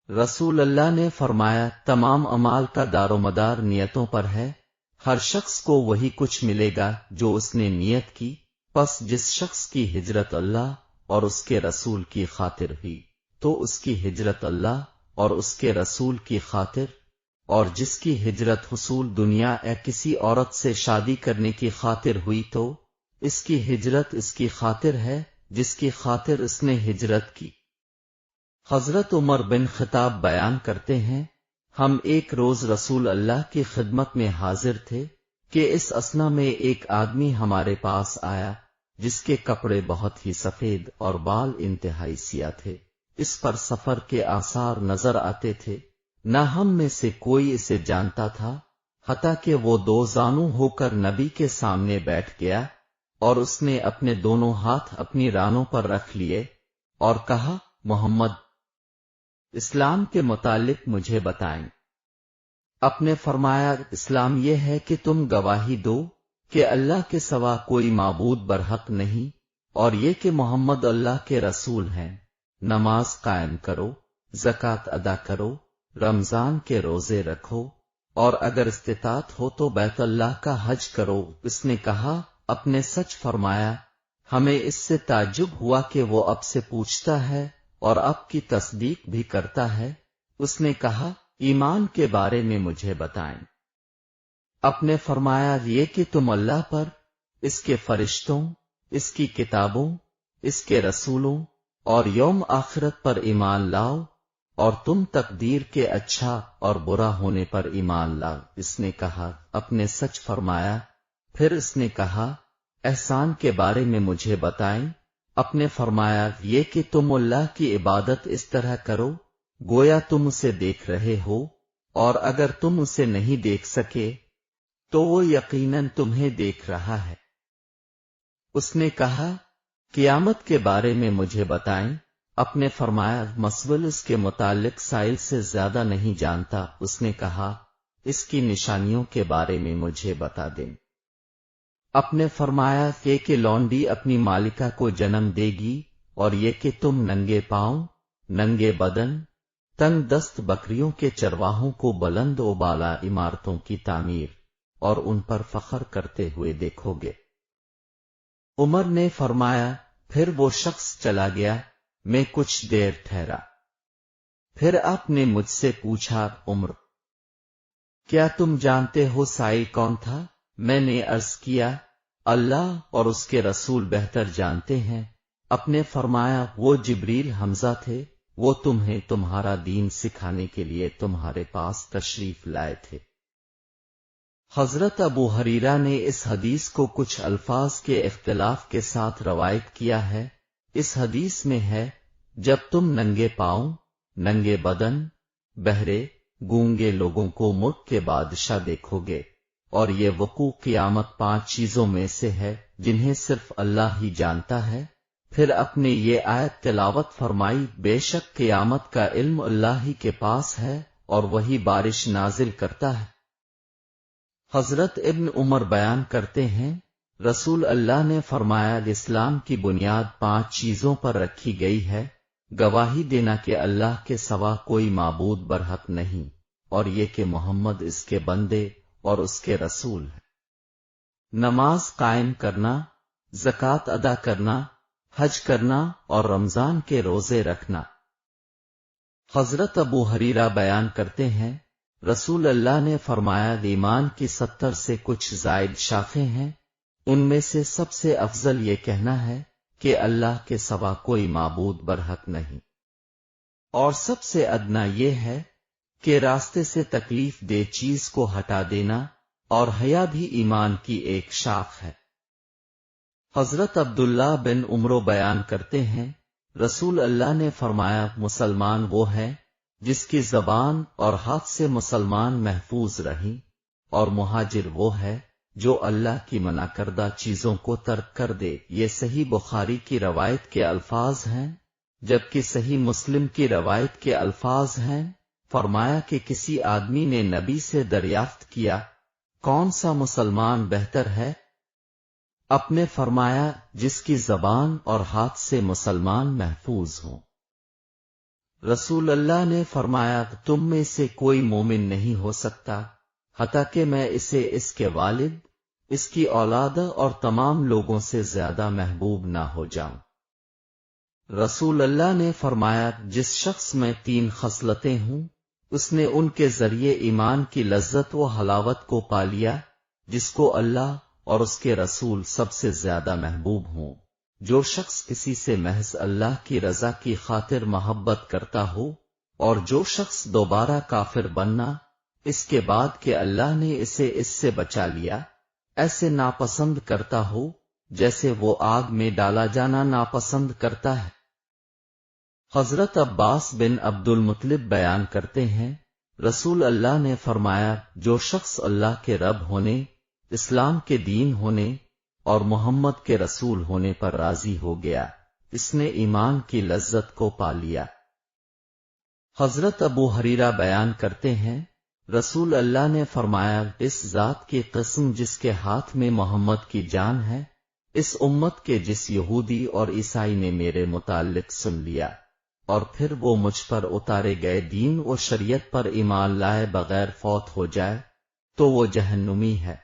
رسول اللہ نے فرمایا تمام اعمال کا دار و مدار نیتوں پر ہے، ہر شخص کو وہی کچھ ملے گا جو اس نے نیت کی، پس جس شخص کی ہجرت اللہ اور اس کے رسول کی خاطر ہوئی تو اس کی ہجرت اللہ اور اس کے رسول کی خاطر، اور جس کی ہجرت حصول دنیا یا کسی عورت سے شادی کرنے کی خاطر ہوئی تو اس کی ہجرت اس کی خاطر ہے جس کی خاطر اس نے ہجرت کی۔ حضرت عمر بن خطاب بیان کرتے ہیں، ہم ایک روز رسول اللہ کی خدمت میں حاضر تھے کہ اس اثنا میں ایک آدمی ہمارے پاس آیا جس کے کپڑے بہت ہی سفید اور بال انتہائی سیاہ تھے، اس پر سفر کے آثار نظر آتے تھے، نہ ہم میں سے کوئی اسے جانتا تھا، حتیٰ کہ وہ دو زانو ہو کر نبی کے سامنے بیٹھ گیا اور اس نے اپنے دونوں ہاتھ اپنی رانوں پر رکھ لیے اور کہا، محمد، اسلام کے متعلق مجھے بتائیں۔ اپنے فرمایا، اسلام یہ ہے کہ تم گواہی دو کہ اللہ کے سوا کوئی معبود برحق نہیں، اور یہ کہ محمد اللہ کے رسول ہیں، نماز قائم کرو، زکوٰۃ ادا کرو، رمضان کے روزے رکھو، اور اگر استطاعت ہو تو بیت اللہ کا حج کرو۔ اس نے کہا، اپنے سچ فرمایا، ہمیں اس سے تعجب ہوا کہ وہ اب سے پوچھتا ہے اور اب کی تصدیق بھی کرتا ہے۔ اس نے کہا، ایمان کے بارے میں مجھے بتائیں۔ اپنے فرمایا، یہ کہ تم اللہ پر، اس کے فرشتوں، اس کی کتابوں، اس کے رسولوں اور یوم آخرت پر ایمان لاؤ، اور تم تقدیر کے اچھا اور برا ہونے پر ایمان لاؤ۔ اس نے کہا، اپنے سچ فرمایا۔ پھر اس نے کہا، احسان کے بارے میں مجھے بتائیں۔ اپنے فرمایا، یہ کہ تم اللہ کی عبادت اس طرح کرو گویا تم اسے دیکھ رہے ہو، اور اگر تم اسے نہیں دیکھ سکے تو وہ یقیناً تمہیں دیکھ رہا ہے۔ اس نے کہا، قیامت کے بارے میں مجھے بتائیں۔ اپنے فرمایا، مسئلہ اس کے متعلق سائل سے زیادہ نہیں جانتا۔ اس نے کہا، اس کی نشانیوں کے بارے میں مجھے بتا دیں۔ اپنے فرمایا کہ لونڈی اپنی مالکہ کو جنم دے گی، اور یہ کہ تم ننگے پاؤں، ننگے بدن، تنگ دست بکریوں کے چرواہوں کو بلند و بالا عمارتوں کی تعمیر اور ان پر فخر کرتے ہوئے دیکھو گے۔ عمر نے فرمایا، پھر وہ شخص چلا گیا، میں کچھ دیر ٹھہرا۔ پھر آپ نے مجھ سے پوچھا، عمر، کیا تم جانتے ہو سائل کون تھا؟ میں نے عرض کیا، اللہ اور اس کے رسول بہتر جانتے ہیں۔ اپنے فرمایا، وہ جبریل حمزہ تھے، وہ تمہیں تمہارا دین سکھانے کے لیے تمہارے پاس تشریف لائے تھے۔ حضرت ابو ہریرہ نے اس حدیث کو کچھ الفاظ کے اختلاف کے ساتھ روایت کیا ہے۔ اس حدیث میں ہے، جب تم ننگے پاؤں، ننگے بدن، بہرے، گونگے لوگوں کو ملک کے بادشاہ دیکھو گے، اور یہ وقوع قیامت 5 چیزوں میں سے ہے جنہیں صرف اللہ ہی جانتا ہے۔ پھر اپنے یہ آیت تلاوت فرمائی، بے شک قیامت کا علم اللہ ہی کے پاس ہے اور وہی بارش نازل کرتا ہے۔ حضرت ابن عمر بیان کرتے ہیں، رسول اللہ نے فرمایا، اسلام کی بنیاد 5 چیزوں پر رکھی گئی ہے، گواہی دینا کہ اللہ کے سوا کوئی معبود برحق نہیں، اور یہ کہ محمد اس کے بندے اور اس کے رسول ہے، نماز قائم کرنا، زکوٰۃ ادا کرنا، حج کرنا اور رمضان کے روزے رکھنا۔ حضرت ابو ہریرہ بیان کرتے ہیں، رسول اللہ نے فرمایا، ایمان کی 70 سے کچھ زائد شاخیں ہیں، ان میں سے سب سے افضل یہ کہنا ہے کہ اللہ کے سوا کوئی معبود برحق نہیں، اور سب سے ادنا یہ ہے کہ راستے سے تکلیف دہ چیز کو ہٹا دینا، اور حیا بھی ایمان کی ایک شاخ ہے۔ حضرت عبداللہ بن عمرو بیان کرتے ہیں، رسول اللہ نے فرمایا، مسلمان وہ ہے جس کی زبان اور ہاتھ سے مسلمان محفوظ رہیں، اور مہاجر وہ ہے جو اللہ کی منع کردہ چیزوں کو ترک کر دے۔ یہ صحیح بخاری کی روایت کے الفاظ ہیں، جبکہ صحیح مسلم کی روایت کے الفاظ ہیں۔ فرمایا کہ کسی آدمی نے نبی سے دریافت کیا، کون سا مسلمان بہتر ہے؟ اپنے فرمایا، جس کی زبان اور ہاتھ سے مسلمان محفوظ ہوں۔ رسول اللہ نے فرمایا تم میں سے کوئی مومن نہیں ہو سکتا حتیٰ کہ میں اسے اس کے والد، اس کی اولاد اور تمام لوگوں سے زیادہ محبوب نہ ہو جاؤں۔ رسول اللہ نے فرمایا جس شخص میں 3 خصلتیں ہوں اس نے ان کے ذریعے ایمان کی لذت و حلاوت کو پا لیا، جس کو اللہ اور اس کے رسول سب سے زیادہ محبوب ہوں۔ جو شخص کسی سے محض اللہ کی رضا کی خاطر محبت کرتا ہو، اور جو شخص دوبارہ کافر بننا اس کے بعد کہ اللہ نے اسے اس سے بچا لیا ایسے ناپسند کرتا ہو جیسے وہ آگ میں ڈالا جانا ناپسند کرتا ہے۔ حضرت عباس بن عبد المطلب بیان کرتے ہیں رسول اللہ نے فرمایا جو شخص اللہ کے رب ہونے، اسلام کے دین ہونے اور محمد کے رسول ہونے پر راضی ہو گیا اس نے ایمان کی لذت کو پا لیا۔ حضرت ابو ہریرہ بیان کرتے ہیں رسول اللہ نے فرمایا اس ذات کی قسم جس کے ہاتھ میں محمد کی جان ہے، اس امت کے جس یہودی اور عیسائی نے میرے متعلق سن لیا اور پھر وہ مجھ پر اتارے گئے دین و شریعت پر ایمان لائے بغیر فوت ہو جائے تو وہ جہنمی ہے۔